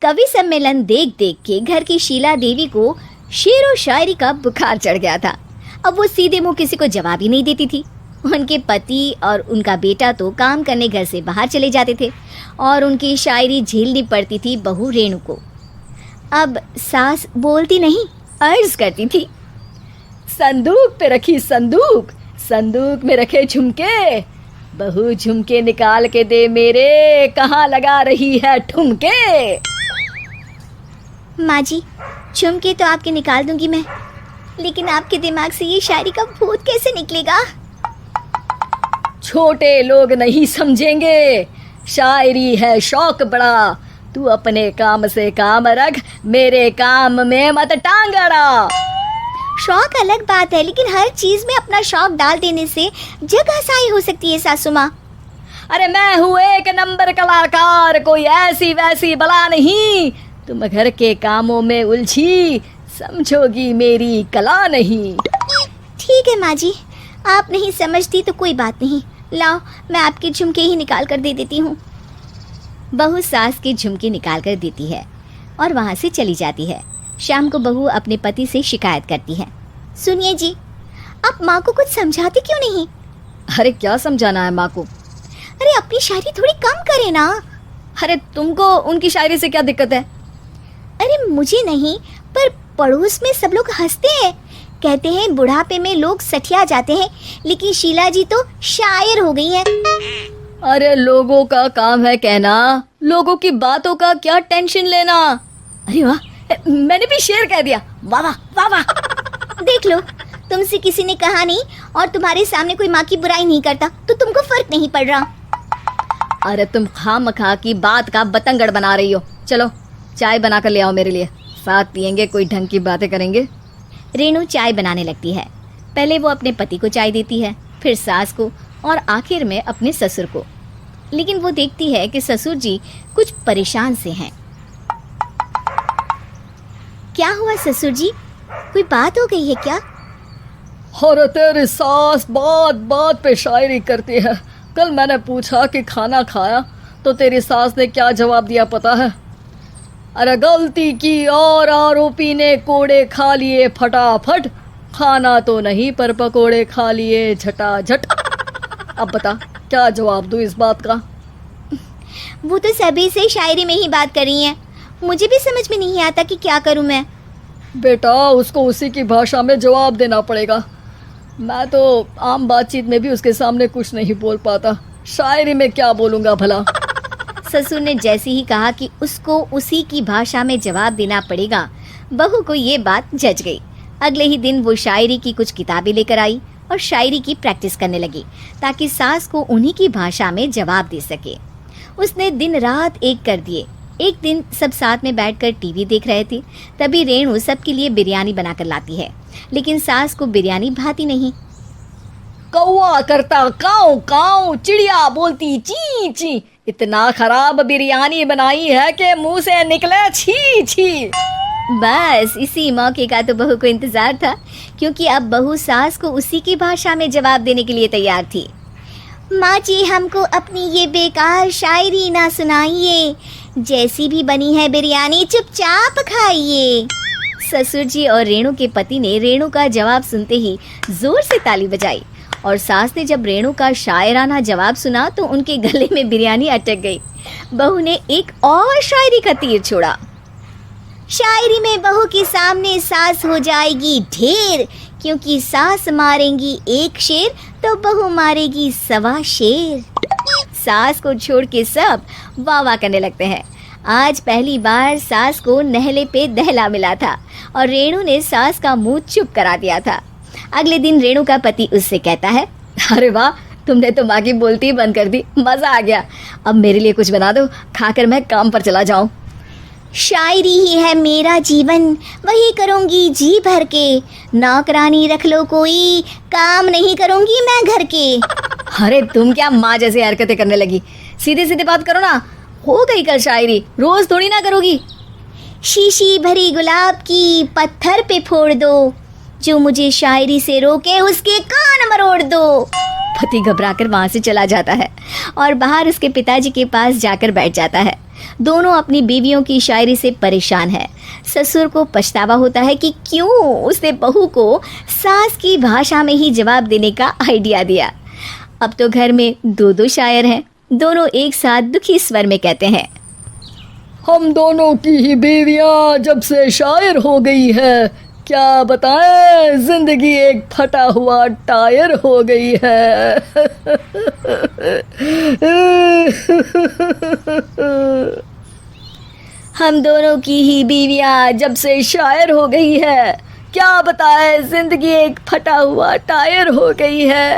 कवि सम्मेलन देख देख के घर की शीला देवी को शेर व शायरी का बुखार चढ़ गया था। अब वो सीधे मुंह किसी को जवाब ही नहीं देती थी। उनके पति और उनका बेटा तो काम करने घर से बाहर चले जाते थे और उनकी शायरी झेलनी पड़ती थी बहू रेणु को। अब सास बोलती नहीं, अर्ज करती थी, संदूक पे रखी संदूक, संदूक में रखे झुमके, बहू झुमके निकाल के दे मेरे, कहाँ लगा रही है ठुमके। माँ जी, झुमके तो आपके निकाल दूंगी मैं, लेकिन आपके दिमाग से ये शायरी का भूत कैसे निकलेगा? छोटे लोग नहीं समझेंगे, शायरी है शौक बड़ा, तू अपने काम से काम रख, मेरे काम में मत टांग अड़ा। शौक अलग बात है, लेकिन हर चीज में अपना शौक डाल देने से जगह साई हो सकती है सासू माँ। अरे मैं हूँ एक नंबर कलाकार, कोई ऐसी वैसी बला नहीं, तुम घर के कामों में उलझी, समझोगी मेरी कला नहीं। ठीक है माँ जी, आप नहीं समझती तो कोई बात नहीं, लाओ मैं आपके झुमके ही निकाल कर दे देती हूँ। बहू सास के झुमके निकाल कर देती है और वहाँ से चली जाती है। शाम को बहू अपने पति से शिकायत करती है, सुनिए जी, आप माँ को कुछ समझाते क्यों नहीं? अरे क्या समझाना है माँ को? अरे अपनी शायरी थोड़ी कम करे ना। अरे तुमको उनकी शायरी से क्या दिक्कत है? अरे मुझे नहीं, पर पड़ोस में सब लोग हंसते हैं, कहते हैं बुढ़ापे में लोग सठिया जाते हैं, लेकिन शीला जी तो शायर हो गई है। अरे लोगों का काम है कहना, लोगों की बातों का क्या टेंशन लेना। अरे वाह, मैंने भी शेर कह दिया, वाह वाह वाह वाह। देख लो, तुमसे किसी ने कहा नहीं और तुम्हारे सामने कोई माँ की बुराई नहीं करता तो तुमको फर्क नहीं पड़ रहा। अरे तुम खामखा की बात का बतंगड़ बना रही हो। चलो चाय बना कर ले आओ मेरे लिए, साथ पियेंगे, कोई ढंग की बातें करेंगे। रेणु चाय बनाने लगती है। पहले वो अपने पति को चाय देती है, फिर सास को और आखिर में अपने ससुर को। लेकिन वो देखती है कि ससुर जी कुछ परेशान से हैं। क्या हुआ ससुर जी, कोई बात हो गई है क्या? अरे तेरी सास बात बात पे शायरी करती है। कल मैंने पूछा कि खाना खाया तो तेरी सास ने क्या जवाब दिया पता है? अरे गलती की और आरोपी ने कोड़े खा लिए फटाफट, खाना तो नहीं पर पकोड़े खा लिए झटाझट। अब बता क्या जवाब दूँ इस बात का? वो तो सभी से शायरी में ही बात कर रही हैं, मुझे भी समझ में नहीं आता कि क्या करूं मैं। बेटा उसको उसी की भाषा में जवाब देना पड़ेगा। मैं तो आम बातचीत में भी उसके सामने कुछ नहीं बोल पाता, शायरी में क्या बोलूँगा भला। ससुर ने जैसे ही कहा कि उसको उसी की भाषा में जवाब देना पड़ेगा, बहू को ये बात जच गई। अगले ही दिन वो शायरी की कुछ किताबें लेकर आई और शायरी की प्रैक्टिस करने लगी ताकि सास को उन्हीं की भाषा में जवाब दे सके। उसने दिन रात एक कर दिए। एक दिन सब साथ में बैठकर टीवी देख रहे थे, तभी रेणु सबके लिए बिरयानी बनाकर लाती है, लेकिन सास को बिरयानी भाती नहीं। कौवा करता काऊ काऊ, चिड़िया बोलती ची ची, इतना खराब बिरयानी बनाई है कि मुंह से निकले छी छी। बस इसी मौके का तो बहू को इंतजार था, क्योंकि अब बहू सास को उसी की भाषा में जवाब देने के लिए तैयार थी। माँ जी, हमको अपनी ये बेकार शायरी ना सुनाइए, जैसी भी बनी है बिरयानी चुपचाप खाइए। ससुर जी और रेणु के पति ने रेणु का जवाब सुनते ही जोर से ताली बजाई और सास ने जब रेणु का शायराना जवाब सुना तो उनके गले में बिरयानी अटक गई। बहू ने एक और शायरी का तीर छोड़ा। शायरी में बहू के सामने सास हो जाएगी ढेर, क्योंकि सास मारेंगी एक शेर तो बहू मारेगी 1.25 शेर। सास को छोड़ के सब वाह वाह करने लगते हैं। आज पहली बार सास को नहले पे दहला मिला था और रेणु ने सास का मुंह चुप करा दिया था। अगले दिन रेणु का पति उससे कहता है, अरे वाह, तुमने तो माँ की बोलती ही बंद कर दी, मज़ा आ गया। अब मेरे लिए कुछ बना दो, खाकर मैं काम पर चला जाऊँ। शायरी ही है मेरा जीवन, वही करूँगी जी भर के, नौकरानी रख लो कोई, काम नहीं करूँगी मैं घर के। अरे तुम क्या माँ जैसी हरकतें करने लगी, सीधे सीधे बात करो ना। हो गई कल शायरी, रोज थोड़ी ना करोगी। शीशी भरी गुलाब की पत्थर पे फोड़ दो, जो मुझे शायरी से रोके उसके कान मरोड़ दो। पति घबराकर वहाँ से चला जाता है और बाहर उसके पिताजी के पास जाकर बैठ जाता है। दोनों अपनी बीवियों की शायरी से परेशान है। ससुर को पछतावा होता है कि क्यों उसने बहू को सास की भाषा में ही जवाब देने का आइडिया दिया। अब तो घर में दो दो शायर हैं। दोनों एक साथ दुखी स्वर में कहते हैं, हम दोनों की ही बीवियां जब से शायर हो गई है, क्या बताएं, जिंदगी एक फटा हुआ टायर हो गई है। हम दोनों की ही बीवियां जब से शायर हो गई है, क्या बताए जिंदगी एक फटा हुआ टायर हो गई है।